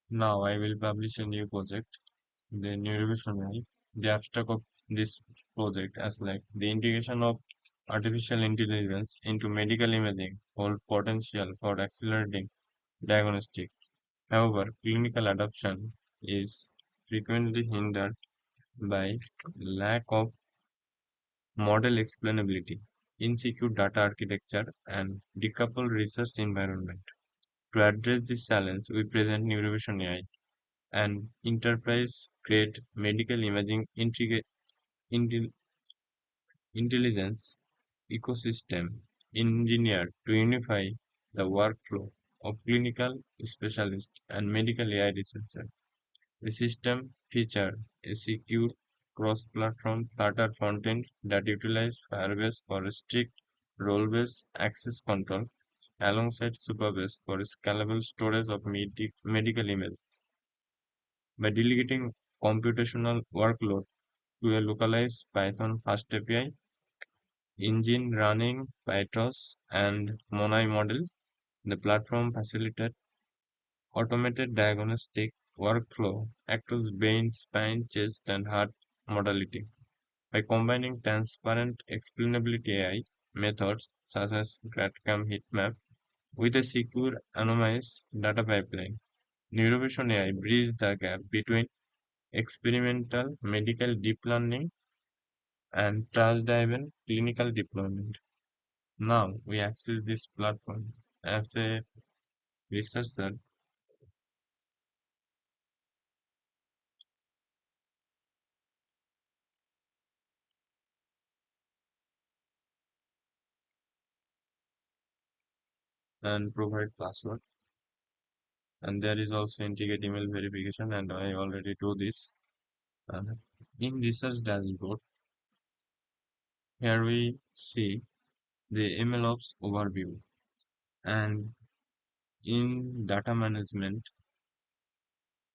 Now I will publish a new project, the NeuroVision AI. The abstract of this project as like the integration of artificial intelligence into medical imaging hold potential for accelerating diagnostic. However, clinical adoption is frequently hindered by lack of model explainability, insecure data architecture, and decoupled research environment. To address this challenge, we present NeuroVision AI, an enterprise-grade medical imaging intel- intelligence ecosystem engineered to unify the workflow of clinical specialists and medical AI researchers. The system featured a secure cross-platform Flutter frontend that utilizes Firebase for strict role-based access control alongside Supabase for scalable storage of medical images. By delegating computational workload to a localized Python FastAPI engine running PyTorch and MONAI model, the platform facilitates automated diagnostic workflow across brain, spine, chest, and heart modality. By combining transparent explainability AI methods such as Grad-CAM heatmap with a secure anonymized data pipeline, NeuroVision AI bridges the gap between experimental medical deep learning and trust-driven clinical deployment. Now we access this platform as a researcher and provide password. And there is also integrate email verification, and I already do this. Uh, in research dashboard, here we see the MLOps overview, and in data management,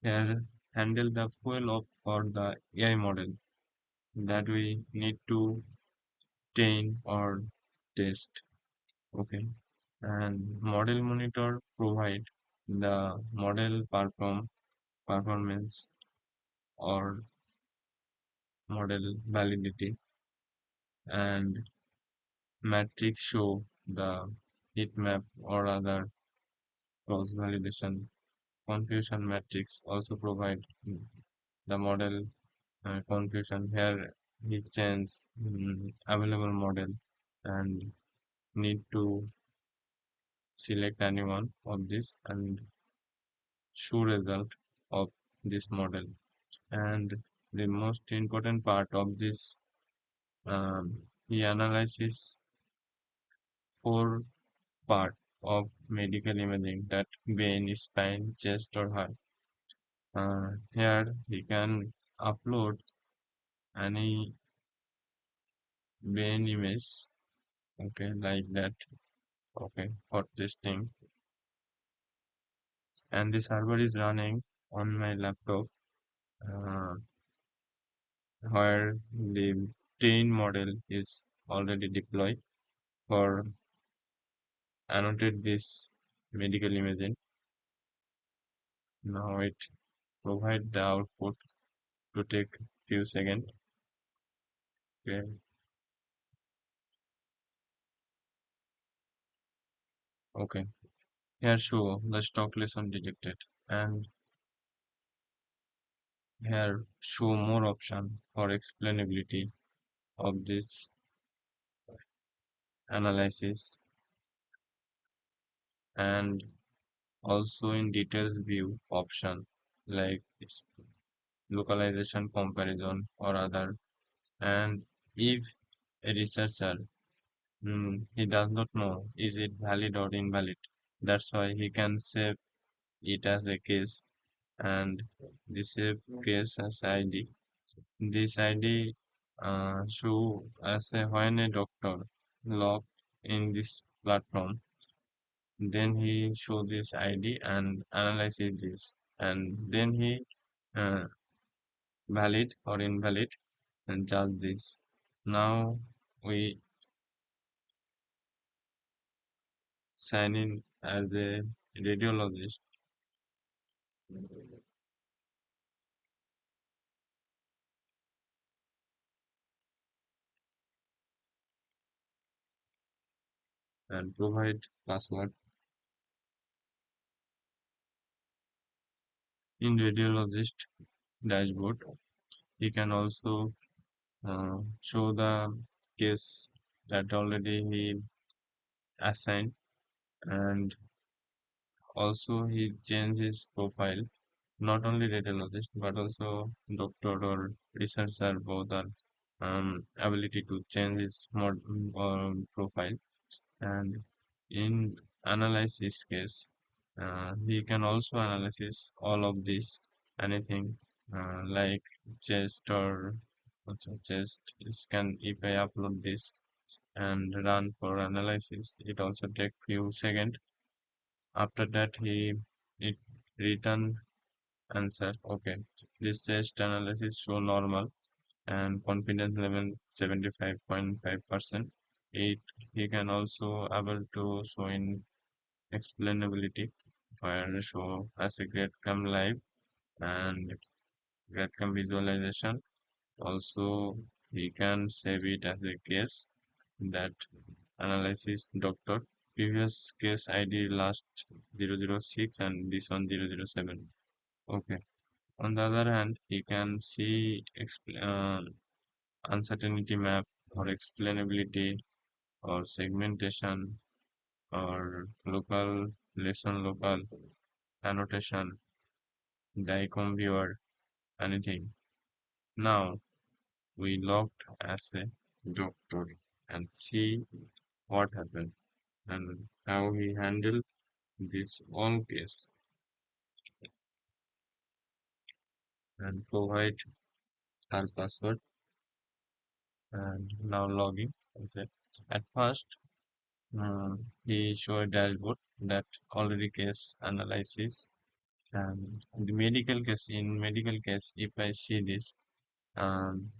here handle the fuel of for the AI model that we need to train or test. Okay, and model monitor provide the model performance or model validity, and metrics show the heat map or other cross validation. Confusion metrics also provide the model confusion. Here he changes available model and need to select any one of this and show result of this model. And the most important part of this, he analyzes four part of medical imaging that brain, spine, chest, or heart. Here we can upload any brain image, okay, like that, okay, for testing. And the server is running on my laptop, uh, where the train model is already deployed for annotate this medical imaging. Now it provide the output to take few seconds. Okay, okay. Here show the stock lesson detected, and here show more option for explainability of this analysis, and also in details view option like localization comparison or other. And if a researcher, he does not know is it valid or invalid, that's why he can save it as a case, and the save case as ID. This ID show as a when a doctor logged in this platform, then he show this ID and analyzes this, and then he uh, valid or invalid and judge this. Now we sign in as a radiologist, and provide password. In radiologist dashboard, he can also show the case that already he assigned, and also he changed his profile. Not only radiologist but also doctor or researcher both are ability to change his profile. And in analysis case, he can also analysis all of this, anything like chest or also chest scan. If I upload this and run for analysis, it also take few seconds. After that, it return answer. Okay, this chest analysis show normal and confidence level 75.5%. It he can also able to show in explainability where show as a Grad-CAM live and Grad-CAM visualization. Also, he can save it as a case that analysis doctor. Previous case ID last 006 and this one 007. Okay. On the other hand, he can see uncertainty map or explainability or segmentation or local lesson local annotation diagram viewer anything. Now we logged as a doctor and see what happened and how he handled this all case and provide our password and now logging. Is it at first he showed a dashboard that already case analysis and the medical case if I see this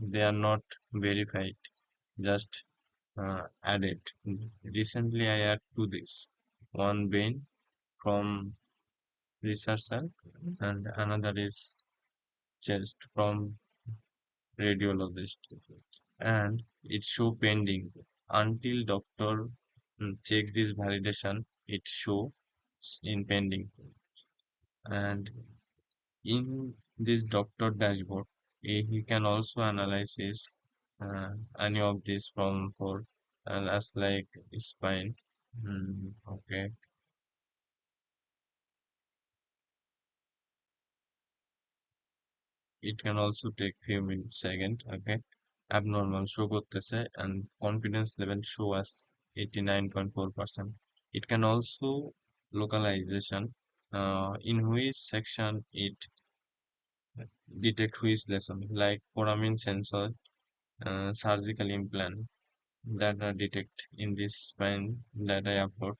they are not verified, just added. Recently, I add to this one vein from researcher and another is chest from radiologist, and it show pending until doctor check this validation. It show in pending, and in this doctor dashboard, he can also analyze his, any of this from for as like spine. Okay, it can also take few minutes second. Okay, abnormal show করতেছে and confidence level show as 89.4%. It can also localization in which section it detect which lesson like foramen sensor surgical implant that are detect in this spine that I upload,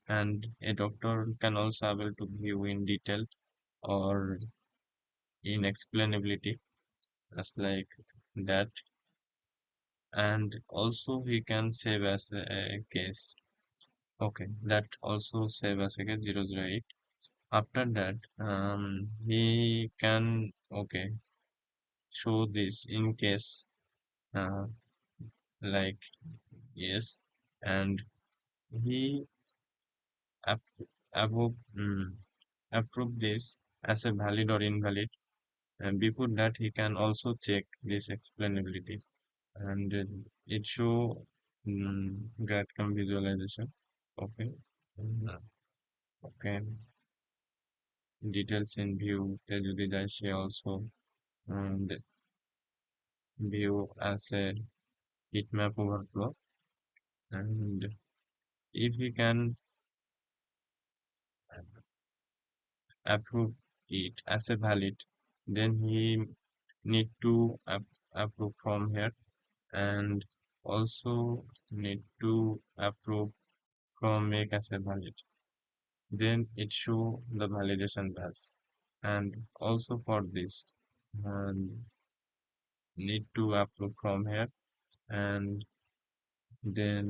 and a doctor can also able to view in detail or in explainability as like that, and also he can save as a case. Okay, that also save as a case 008. After that, he can okay show this in case uh, like yes, and he ap- approve, approve this as a valid or invalid. And before that, he can also check this explainability, and it show Grad-CAM visualization. Okay, mm, okay, details in view. তে যদি যায় সে also view as a heatmap overflow, and if he can approve it as a valid, then he need to approve from here and also need to approve from make as a valid. Then it show the validation pass. And also for this, need to approve from here and then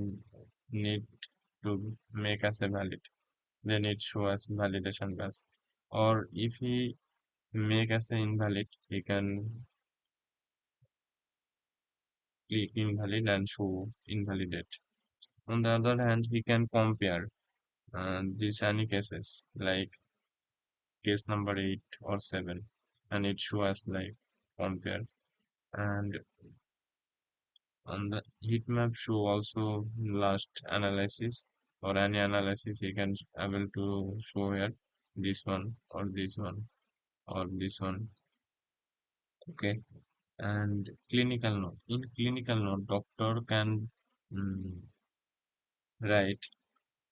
need to make as a valid. Then it show as validation pass. Or if he make as a invalid, he can click invalid and show invalidate. On the other hand, he can compare these any cases like case number 8 or 7, and it shows like compare. And on the heat map show also last analysis or any analysis he can able to show here this one or this one or this one. Okay. And clinical note. In clinical note, doctor can mm, write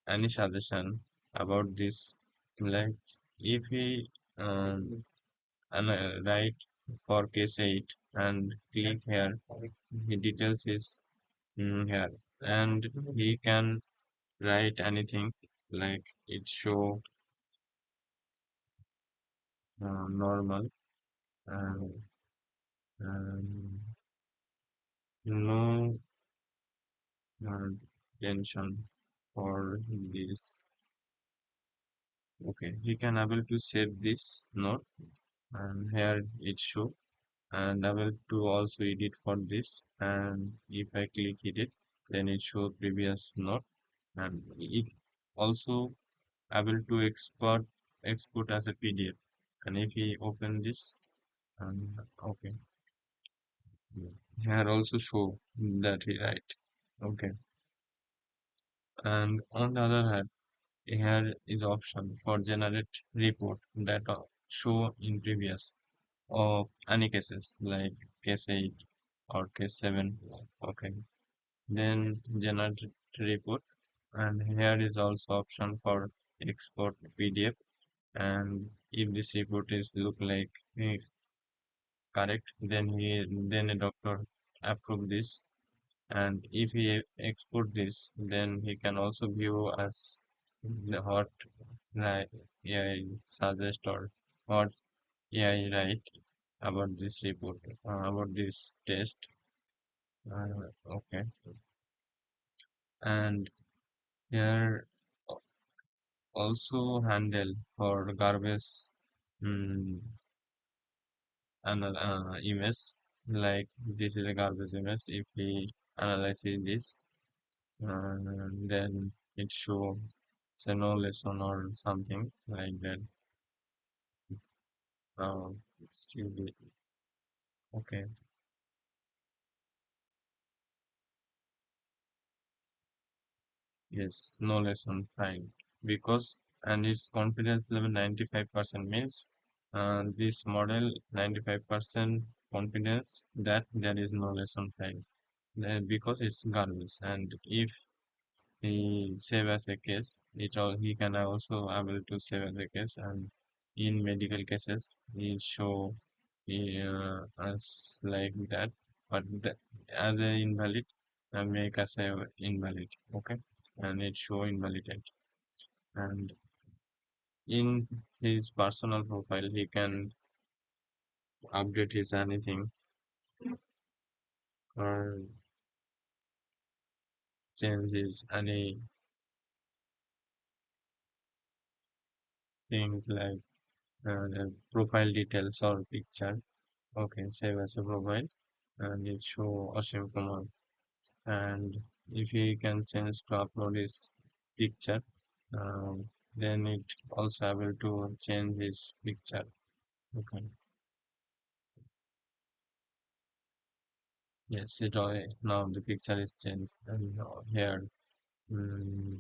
any suggestion about this. Like if he write for case 8 and click here, he details is here, and he can write anything like it show normal and um, no uh, tension for this. Okay, he can able to save this note, and here it show, and able to also edit for this, and if I click edit, then it show previous note, and it also able to export as a PDF. And if we open this, okay, here also show that he right. Okay, and on the other hand, here is option for generate report that show in previous or any cases like case 8 or case 7. Okay, then generate report, and here is also option for export PDF. And if this report is look like correct, then a doctor approve this. And if he export this, then he can also view as the what right AI suggest or what AI write about this report, about this test. Okay, and here also handle for garbage mm, image, like this is a garbage image. If we analyze this, then it show say no lesson or something like that. Um, okay, yes, no lesson, fine. Because and its confidence level 95% means this model 95% confidence that there is no lesson fine. Because it's garbage, and if he save as a case, it all he can also able to save as a case, and in medical cases he show as like that, but as a invalid, make as a invalid. Okay, and it show invalidate. And in his personal profile, he can update his anything or change his anything like the profile details or picture. Okay, save as a profile, and it show Ashim Kumar. And if he can change to upload his picture, um, then it also able to change his picture. Okay, yes, it all now the picture is changed, and here, mm,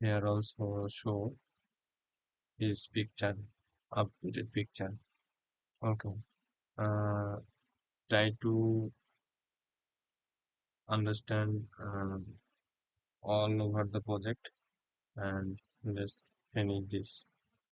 here also show his picture, updated picture. Okay, uh, try to understand all over the project, and let's finish this.